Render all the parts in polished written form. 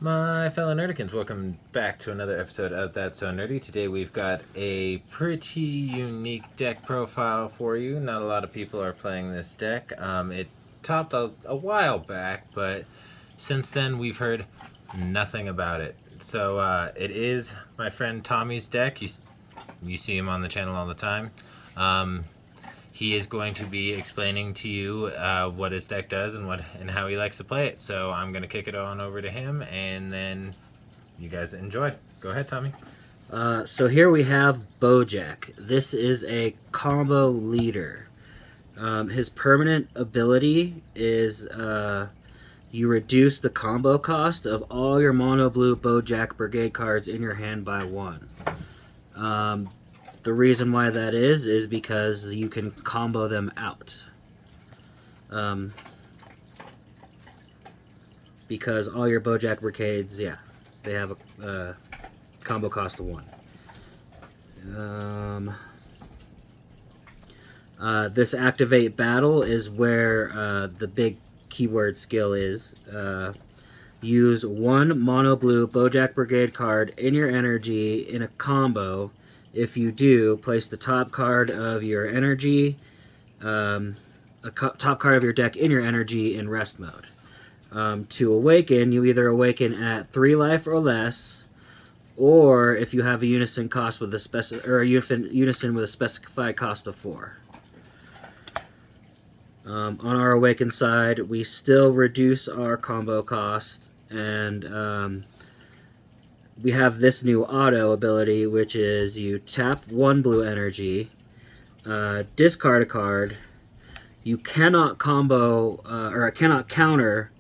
My fellow Nerdikins, welcome back to another episode of That's So Nerdy. Today we've got a pretty unique deck profile for you. Not a lot of people are playing this deck. It topped a while back, but since then we've heard nothing about it. So it is my friend Tommy's deck. You see him on the channel all the time. He is going to be explaining to you what his deck does and how he likes to play it. So I'm going to kick it on over to him, and then you guys enjoy. Go ahead, Tommy. So here we have Boujack. This is a combo leader. His permanent ability is you reduce the combo cost of all your mono blue Boujack Brigade cards in your hand by 1. The reason why that is because you can combo them out. Because all your Boujack Brigades, yeah, they have a combo cost of 1. This activate battle is where the big keyword skill is. Use 1 mono blue Boujack Brigade card in your energy in a combo. If you do, place the top card of your energy, top card of your deck in your energy in rest mode. To awaken, you either awaken at 3 life or less, or if you have a unison cost with a unison with a specified cost of 4. On our awaken side, we still reduce our combo cost, and we have this new auto ability, which is you tap 1 blue energy, discard a card. You cannot combo or cannot counter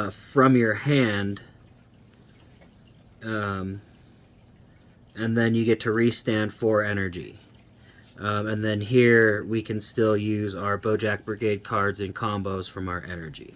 from your hand, and then you get to restand 4 energy. And then here we can still use our Boujack Brigade cards in combos from our energy.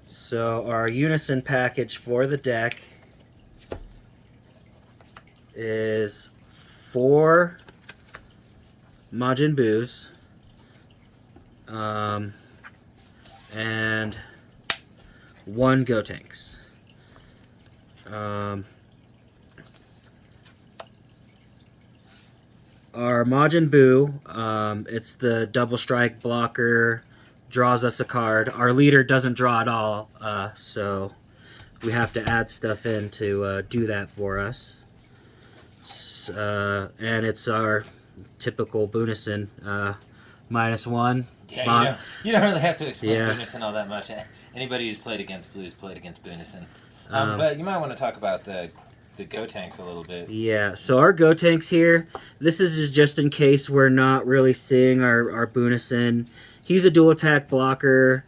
So our unison package for the deck is 4 Majin Boos, and 1 Gotenks. Our Majin Buu, it's the double strike blocker, draws us a card. Our leader doesn't draw at all, so we have to add stuff in to do that for us. And it's our typical Bunison, -1. Yeah, you don't really have to explain Bunison all that much. Anybody who's played against Blues played against Bunison. But you might want to talk about the Gotenks a little bit. Yeah, so our Gotenks here, this is just in case we're not really seeing our Bunison. He's a dual attack blocker.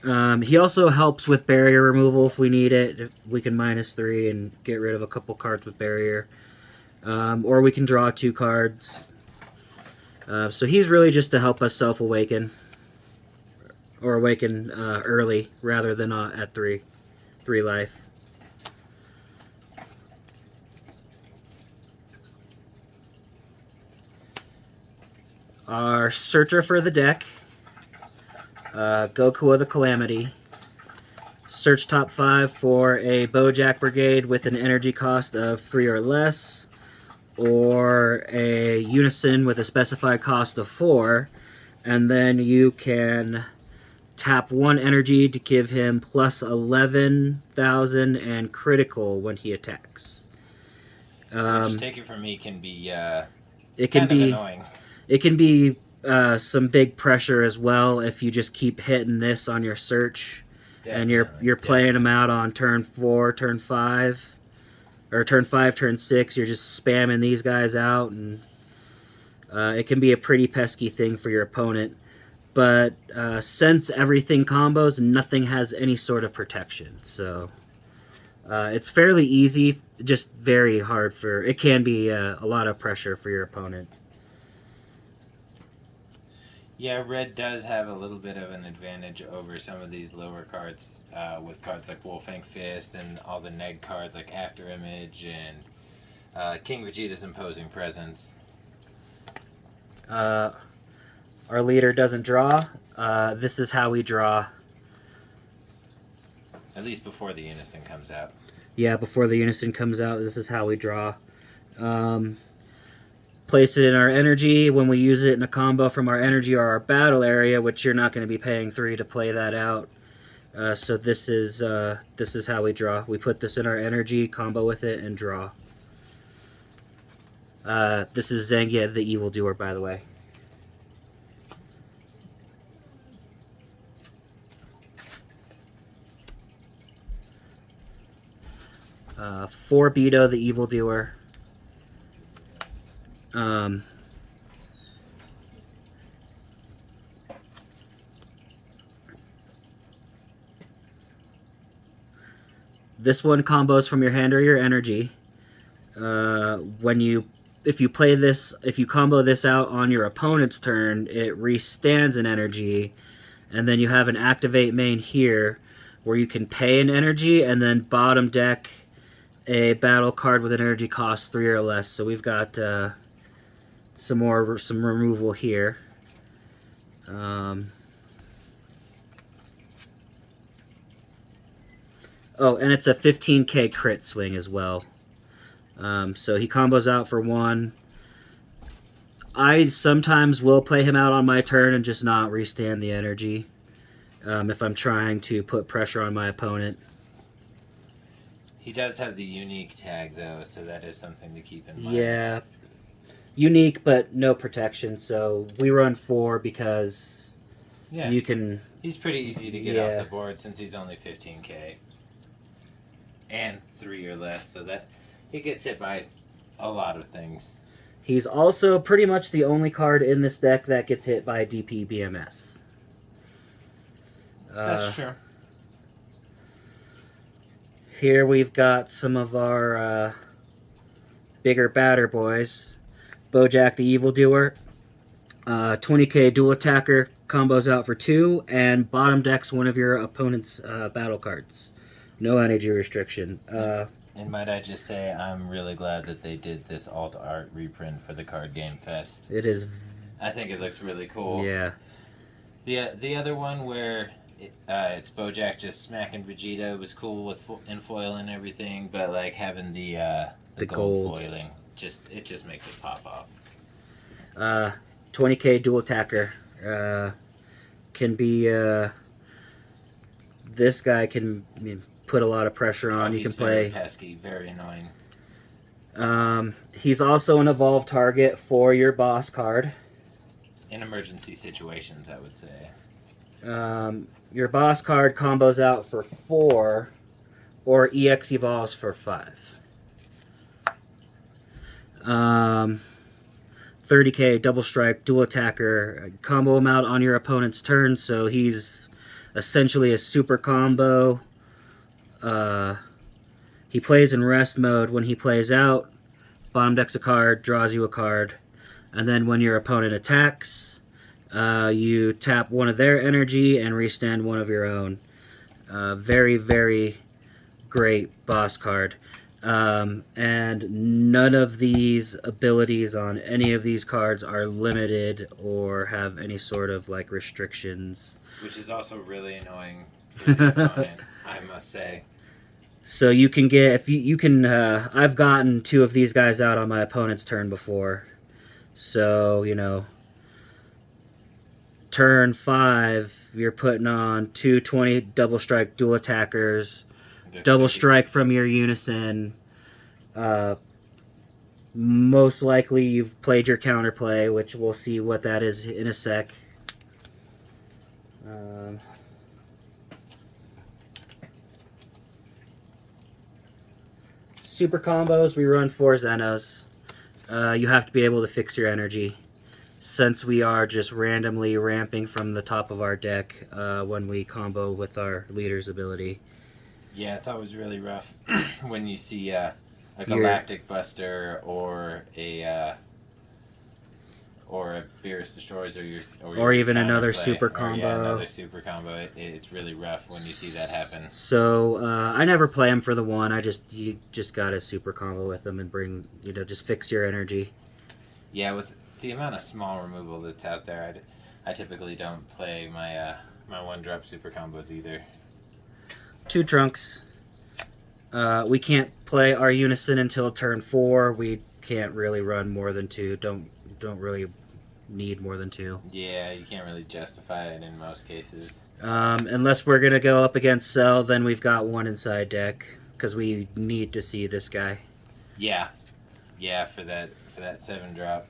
He also helps with barrier removal if we need it. We can -3 and get rid of a couple cards with barrier. Or we can draw 2 cards. So he's really just to help us self-awaken. Or awaken early rather than at 3 life. Our Searcher for the deck, Goku of the Calamity. Search top 5 for a Boujack Brigade with an energy cost of 3 or less, or a unison with a specified cost of 4, and then you can tap 1 energy to give him plus 11,000 and critical when he attacks. Which, take it from me, can be annoying. It can be some big pressure as well if you just keep hitting this on your search. Definitely, and you're playing them out on turn 4, turn 5, or turn 5, turn 6. You're just spamming these guys out, and it can be a pretty pesky thing for your opponent. But since everything combos, nothing has any sort of protection. So it's fairly easy, just very hard for... It can be a lot of pressure for your opponent. Yeah, red does have a little bit of an advantage over some of these lower cards with cards like Wolfang Fist and all the neg cards like After Image and King Vegeta's Imposing Presence. Our leader doesn't draw. This is how we draw. At least before the Unison comes out. Yeah, before the Unison comes out, this is how we draw. Place it in our energy. When we use it in a combo from our energy or our battle area, which you're not going to be paying 3 to play that out. So this is how we draw. We put this in our energy, combo with it, and draw. This is Zangia the Evildoer, by the way. For Beto the Evildoer. This one combos from your hand or your energy. If you combo this out on your opponent's turn, it restands an energy, and then you have an activate main here, where you can pay an energy and then bottom deck a battle card with an energy cost 3 or less. So we've got some removal here. Oh, and it's a 15k crit swing as well. So he combos out for 1. I sometimes will play him out on my turn and just not restand the energy if I'm trying to put pressure on my opponent. He does have the unique tag, though, so that is something to keep in mind. Yeah. Unique, but no protection, so we run 4 because you can... He's pretty easy to get off the board since he's only 15k. And 3 or less, so that he gets hit by a lot of things. He's also pretty much the only card in this deck that gets hit by DP BMS. That's true. Here we've got some of our bigger batter boys. Boujack the Evildoer. 20k dual attacker, combos out for 2, and bottom decks one of your opponent's battle cards. No energy restriction. And might I just say, I'm really glad that they did this alt art reprint for the Card Game Fest. It is. I think it looks really cool. Yeah. The other one where it's Bojack just smacking Vegeta was cool with in foil and everything, but like having the gold foiling it just makes it pop off. 20k dual attacker can be. This guy can put a lot of pressure on. You can play. Very pesky, very annoying. He's also an evolved target for your boss card. In emergency situations, I would say. Your boss card combos out for 4, or EX evolves for 5. 30k double strike dual attacker, combo him out on your opponent's turn, so he's essentially a super combo. He plays in rest mode. When he plays out, bottom decks a card, draws you a card, and then when your opponent attacks, you tap one of their energy and restand one of your own. Very, very great boss card. And none of these abilities on any of these cards are limited or have any sort of like restrictions. Which is also really annoying for the opponent, I must say. So you can get, if you can, I've gotten 2 of these guys out on my opponent's turn before. So, turn 5, you're putting on 220 double strike dual attackers, double strike from your Unison. Most likely you've played your counterplay, which we'll see what that is in a sec. Super combos, we run 4 Zenos. You have to be able to fix your energy, since we are just randomly ramping from the top of our deck when we combo with our leader's ability. Yeah, it's always really rough when you see a Galactic Buster or a Beerus Destroys or even another super combo. Yeah, another super combo. It's really rough when you see that happen. So I never play him for the 1. You just got a super combo with them and bring just fix your energy. Yeah, with the amount of small removal that's out there, I typically don't play my 1-drop super combos either. 2 trunks. We can't play our unison until turn 4. We can't really run more than 2. Don't really need more than 2. Yeah, you can't really justify it in most cases. Unless we're gonna go up against Cell, then we've got 1 inside deck because we need to see this guy. Yeah, for that 7-drop.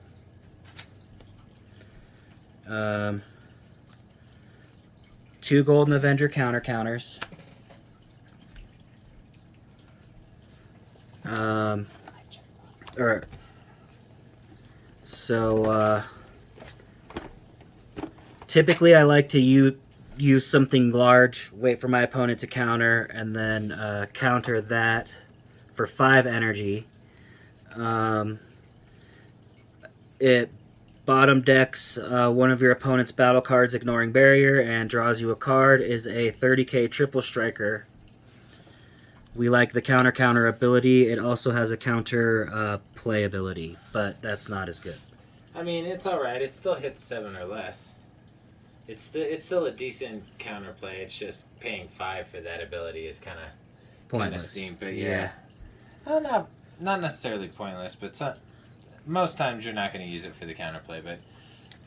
2 Golden Avenger counters. Typically I like to use something large, wait for my opponent to counter, and then counter that for 5 energy. It bottom decks one of your opponent's battle cards, ignoring barrier, and draws you a card. Is a 30k triple striker. We like the counter ability. It also has a counter play ability, but that's not as good. I mean, it's all right. It still hits 7 or less. It's still a decent counterplay. It's just paying 5 for that ability is kind of pointless. Steam, but yeah. Well, not necessarily pointless, but most times you're not going to use it for the counterplay. But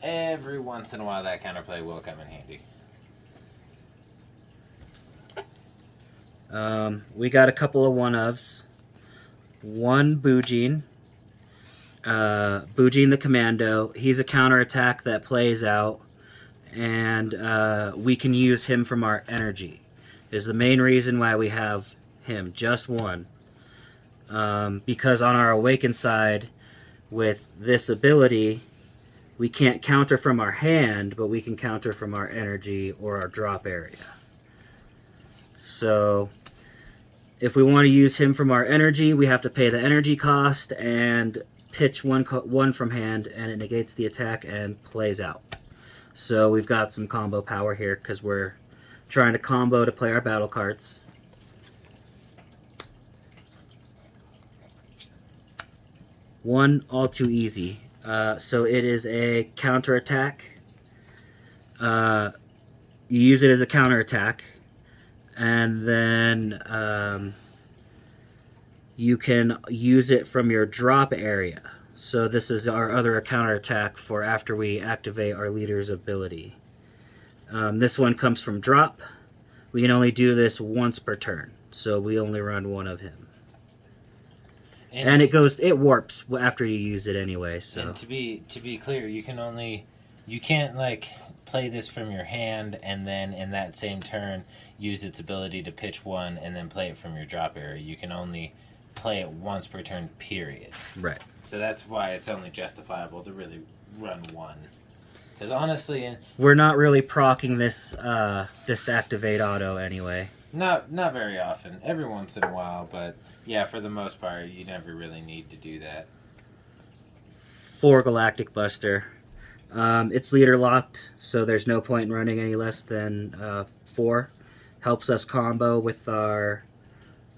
every once in a while, that counterplay will come in handy. We got a couple of one-ofs. 1 Boujack. Boujack the Commando. He's a counterattack that plays out, and we can use him from our energy. Is the main reason why we have him. Just 1. Because on our Awakened side, with this ability, we can't counter from our hand, but we can counter from our energy or our drop area. So if we want to use him from our energy, we have to pay the energy cost and pitch one from hand, and it negates the attack and plays out. So we've got some combo power here because we're trying to combo to play our battle cards. One all too easy. So it is a counterattack. You use it as a counterattack, and then you can use it from your drop area. So this is our other counterattack for after we activate our leader's ability. This one comes from drop. We can only do this once per turn, so we only run 1 of him. And it warps after you use it anyway. So and to be clear, you can't like play this from your hand and then in that same turn use its ability to pitch 1 and then play it from your drop area. You can only play it once per turn, period. Right. So that's why it's only justifiable to really run 1. Because honestly, we're not really proccing this activate auto anyway. Not very often. Every once in a while, but yeah, for the most part, you never really need to do that. 4 Galactic Buster. It's leader locked, so there's no point in running any less than 4. Helps us combo with our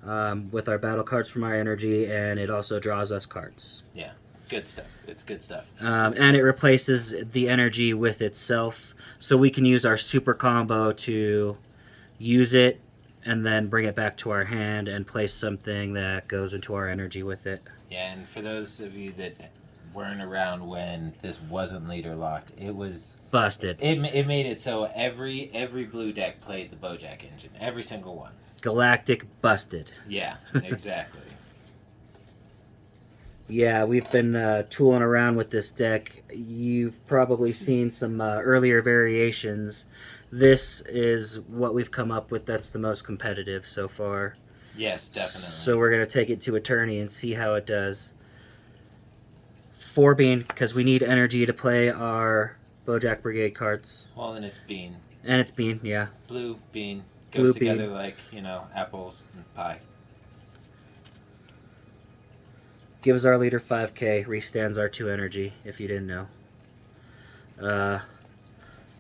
battle cards from our energy, and it also draws us cards. Yeah, good stuff. It's good stuff. And it replaces the energy with itself, so we can use our super combo to use it and then bring it back to our hand and place something that goes into our energy with it. Yeah, and for those of you that weren't around when this wasn't leader locked, it was busted. It made it so every blue deck played the Boujack engine, every single one. Galactic busted. Yeah, exactly. Yeah, we've been tooling around with this deck. You've probably seen some earlier variations. This is what we've come up with that's the most competitive so far. Yes, definitely. So we're going to take it to Attorney and see how it does. 4 Bean, because we need energy to play our Boujack Brigade cards. Well, then it's Bean. And it's Bean, yeah. Blue, Bean. Blue Goes together bean. like, apples and pie. Gives our leader 5k, restands our 2 energy, if you didn't know.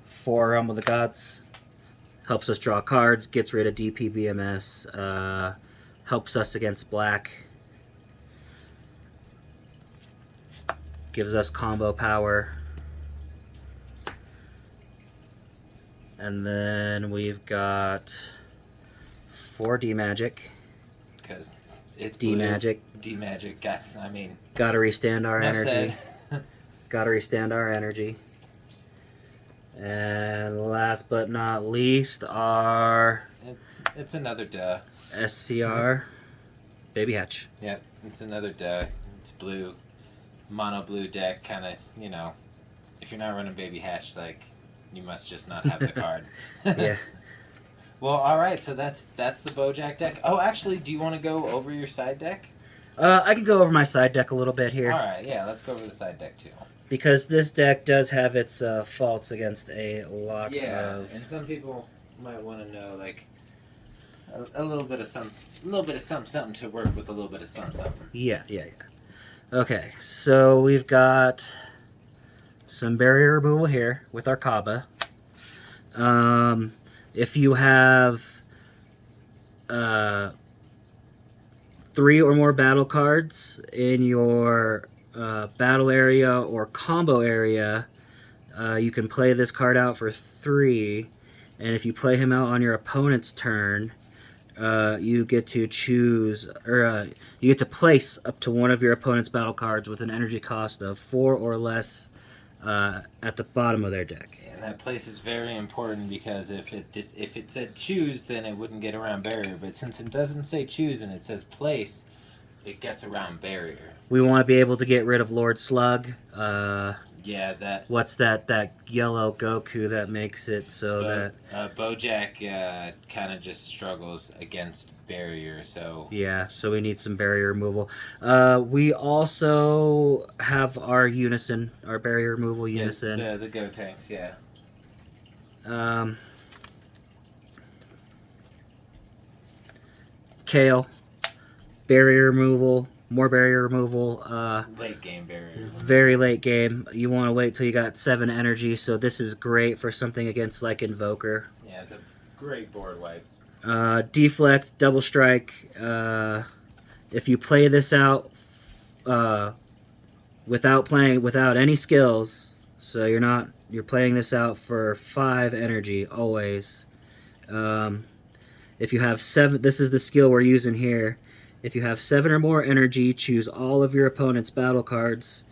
4 Realm of the Gods. Helps us draw cards, gets rid of DP BMS, helps us against black. Gives us combo power. And then we've got 4 D magic. Because it's D magic. D magic. I mean, gotta restand our enough energy. said. Gotta restand our energy. And last but not least, our It's another duh. SCR Baby Hatch. Yep, it's another duh. It's blue, mono blue deck. Kind of, you know, if you're not running Baby Hatch, like, you must just not have the card. Yeah. Well, all right. So that's the Bojack deck. Oh, actually, do you want to go over your side deck? I can go over my side deck a little bit here. All right. Yeah, let's go over the side deck too. Because this deck does have its faults against a lot of... and some people might want to know, like, a little bit of something to work with a little bit of something. Yeah. Okay, so we've got some barrier removal here with our Kaba. If you have 3 or more battle cards in your battle area or combo area, you can play this card out for 3, and if you play him out on your opponent's turn, you get to choose, or you get to place up to one of your opponent's battle cards with an energy cost of 4 or less at the bottom of their deck. And that place is very important, because if it said choose, then it wouldn't get around barrier. But since it doesn't say choose and it says place, it gets around barrier. We want to be able to get rid of Lord Slug. Yeah, that. What's that yellow Goku that makes it so that... Bojack kind of just struggles against barrier, so... Yeah, so we need some barrier removal. We also have our Unison, our barrier removal Unison. Yeah, the Go Tanks, yeah. Kale, barrier removal, more barrier removal. Late game barrier. Very late game. You want to wait till you got 7 energy, so this is great for something against like Invoker. Yeah, it's a great board wipe. Deflect, double strike. If you play this out without any skills, so you're playing this out for 5 energy always. If you have 7, this is the skill we're using here. If you have 7 or more energy, choose all of your opponent's battle cards,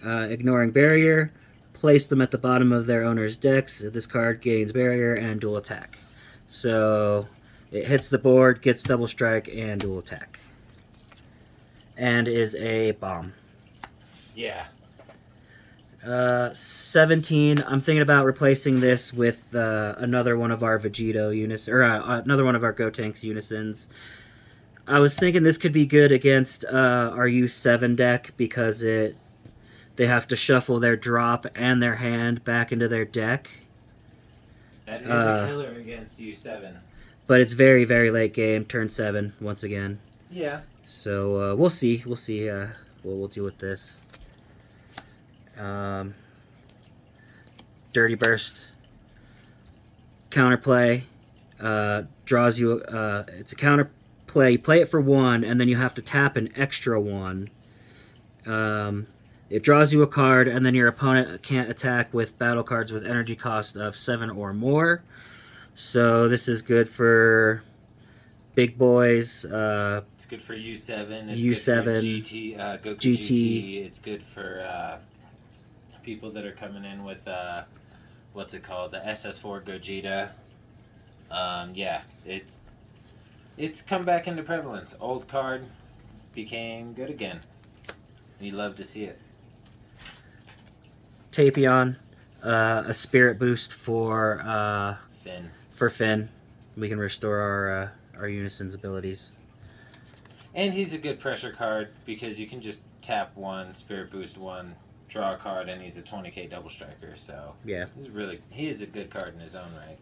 ignoring barrier. Place them at the bottom of their owner's decks. This card gains barrier and dual attack. So it hits the board, gets double strike, and dual attack. And is a bomb. Yeah. 17. I'm thinking about replacing this with another one of our Vegito units, or another one of our Gotenks Unisons. I was thinking this could be good against our U7 deck, because they have to shuffle their drop and their hand back into their deck. That is a killer against U7. But it's very, very late game, turn 7 once again. Yeah. So we'll see. We'll see what we'll do with this. Dirty Burst. Counterplay. Draws you... it's a counterplay. You play it for 1, and then you have to tap an extra 1. It draws you a card, and then your opponent can't attack with battle cards with energy cost of 7 or more. So this is good for big boys. It's good for U7. It's U7, good for GT, Goku GT. It's good for people that are coming in with what's it called, the SS4 Gogeta. Yeah, it's come back into prevalence. Old card became good again. You love to see it. Tapion, a spirit boost for Finn. For Finn. We can restore our Unison's abilities. And he's a good pressure card, because you can just tap 1, spirit boost 1, draw a card, and he's a 20k double striker. So yeah, he is a good card in his own right.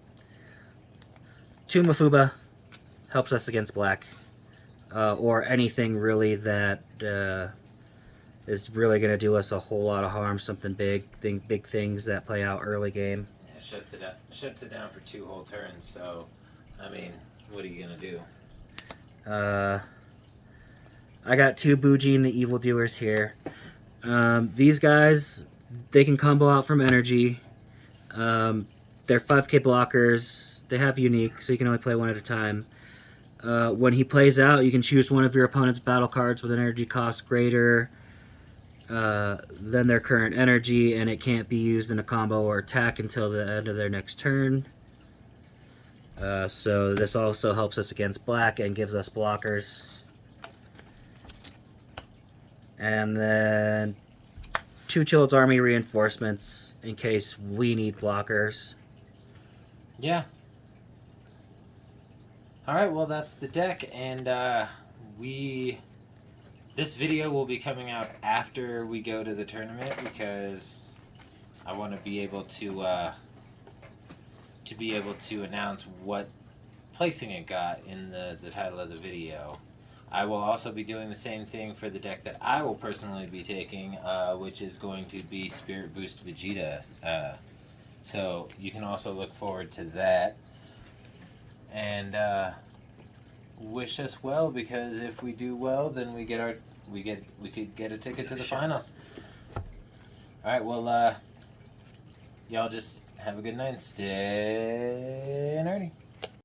Tumafuba helps us against black, or anything really that is really going to do us a whole lot of harm. Something big things that play out early game. Yeah, shuts it down for 2 whole turns. So, I mean, what are you gonna do? I got 2 Bujin the Evildoers here. These guys, they can combo out from energy. They're 5k blockers. They have unique, so you can only play 1 at a time. When he plays out, you can choose one of your opponent's battle cards with an energy cost greater than their current energy, and it can't be used in a combo or attack until the end of their next turn. So this also helps us against black and gives us blockers. And then 2 Child's Army reinforcements in case we need blockers. Yeah. Alright, well that's the deck, and this video will be coming out after we go to the tournament because I want to be able to announce what placing it got in the title of the video. I will also be doing the same thing for the deck that I will personally be taking, which is going to be Spirit Boost Vegeta. So you can also look forward to that. And wish us well, because if we do well, then we could get a ticket to the finals. All right, well, y'all just have a good night. Stay nerdy.